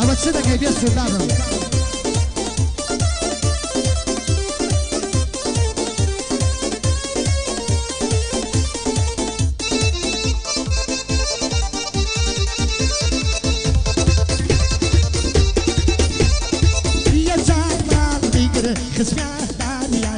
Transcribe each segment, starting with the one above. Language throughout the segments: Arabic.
أما تصدق يا بيس سلطان يا جلال بيقر خسمة داريا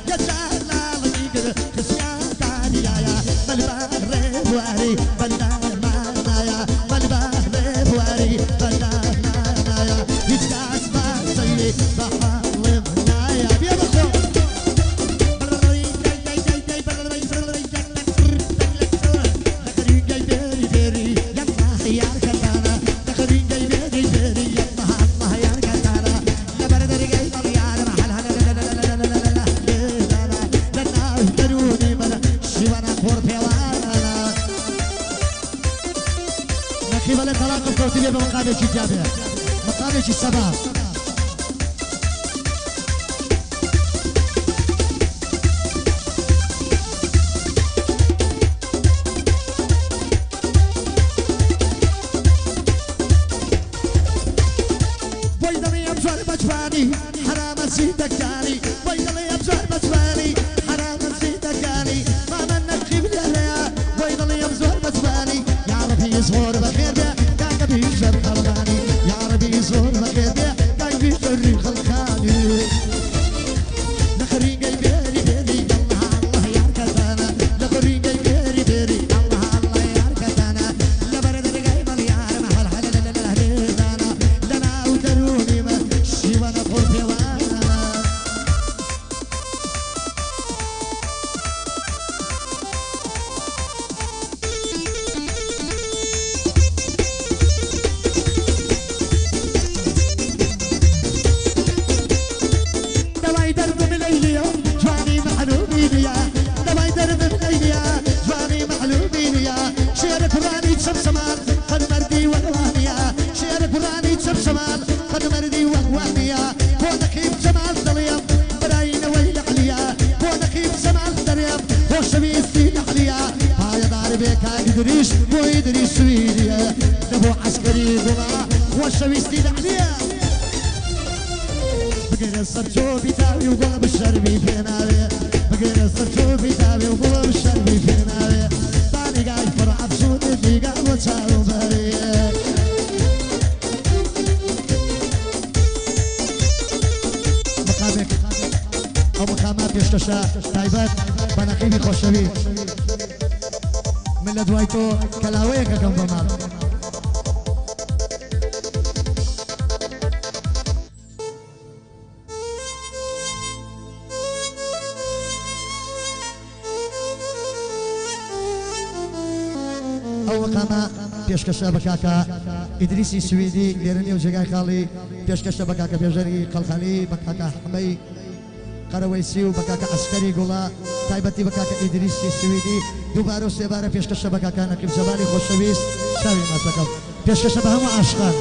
يا جلال بيقر خسمة داريا بالبحر بواري بلدان مانايا بالبحر بواري بلدان مانايا يتكاس بازي بحالي منايا بيا بخو خيبة طلاق الكوتيبية بمقابل جابر مقابل الشباب ويدني أبزر بجباني حرام نسيتك جاني ويدني أبزر بجباني حرام نسيتك جاني ما منك قبل يا ويدني أبزر بجباني يا ربي يصور بخير كان بيشر خلقاني يا ربي يصور بخير كان بيشر خلقاني نخري قلبي بيري الله الله يا ركتانا نخري قلبي بيري الله الله يا ركتانا لبرد القلب اليار محل حلل الهدانا لنا ودروني ما شي وانا قربي وانا شب شمال قد مردي وهوانيا شعر قراني شب شمال قد مردي وهوانيا بونكيب جمال ضليم براين ويل عليا بونكيب جمال ضليم وشبيستي عليا هاي دار بك ادريش مو ادريش سويديا نبو عسكري ضلا وشبيستي عليا بقينا الصرجو بتاوي وقلب الشربي فينا بقينا الصرجو بتاوي وقلب الشربي فينا باني قاعد فرع بسود اللي قاعد وتساوي بري مقامك او مقامات يشتشا تايبات بنقيبي خوشبي من لدوايتو كلاويك كم بمال او مقامة پێشکەشە بە کاکە ئیدریسی سویدی لێرەنی و جێگای خاڵی پێشکەشە بە کاکە بێژەری قەڵخەلی بە کاکە حمەی قەرەوەیسی و بە کاکە عەسکەری گوڵا تایبەتی بە کاکە ئیدریسی سویدی دووبارە و سێبارە پێشکەشە بە کاکە نەقیب جەباری خۆشەویست شاوی ماسەکەم پێشکەشە بە هەموو عاشقان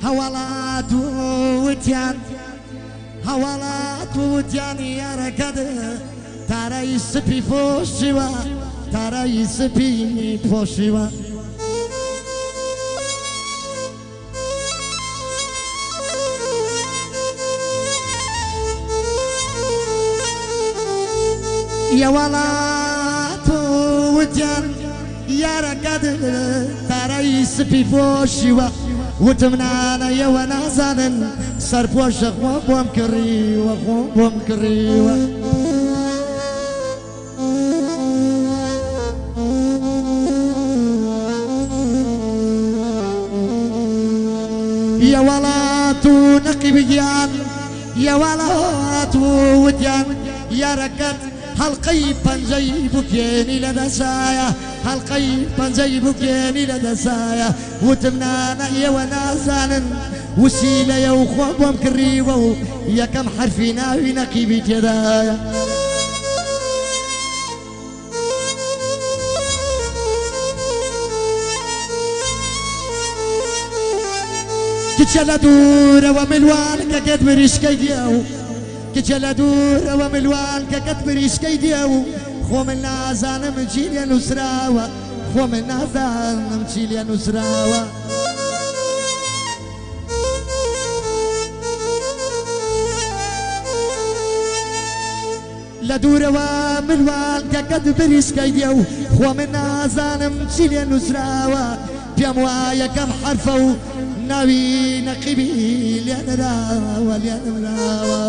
هەواڵات وتیان هەواڵات وتیان یارەکەت تارایی سپی فۆشیوە تارایی سپی فۆشیوە هەواڵات وتیان یارەکەت تارایی سپی فۆشیوە وتم نانەیەوە نازانن سەرپۆشە خۆ بۆم کڕیوە خۆ بۆم کڕیوە یەوەڵات و نەقیبیان یەوەڵات و وتیان یارەکەت هەڵقەی پەنجەی بکێنی لە دەسایە هەڵقەی پەنجەی بکێنی لە دەسایە وتم نانە ئێوە نازانن وسیلەیە و خۆ بۆم کڕیوە و یەکەم حرفی ناوی نەقیبی تێدایە کچە لە دوورەوە ملوان کەکەت بریشکەی دیە و کچە لە دوورەوە ملوان کەکەت بریشکەی دیە و خۆ من نازانم چی لێ نووسراوە خۆ من نازانم چی لێ نووسراوە لە دوورەوە ملوان کەکەت بریشکەی دیە و خۆ من نازانم چی لێ نووسراوە پێم وایە یەکەم حرفە و ناوی نەقیبی لێ نراوە لێ نراوە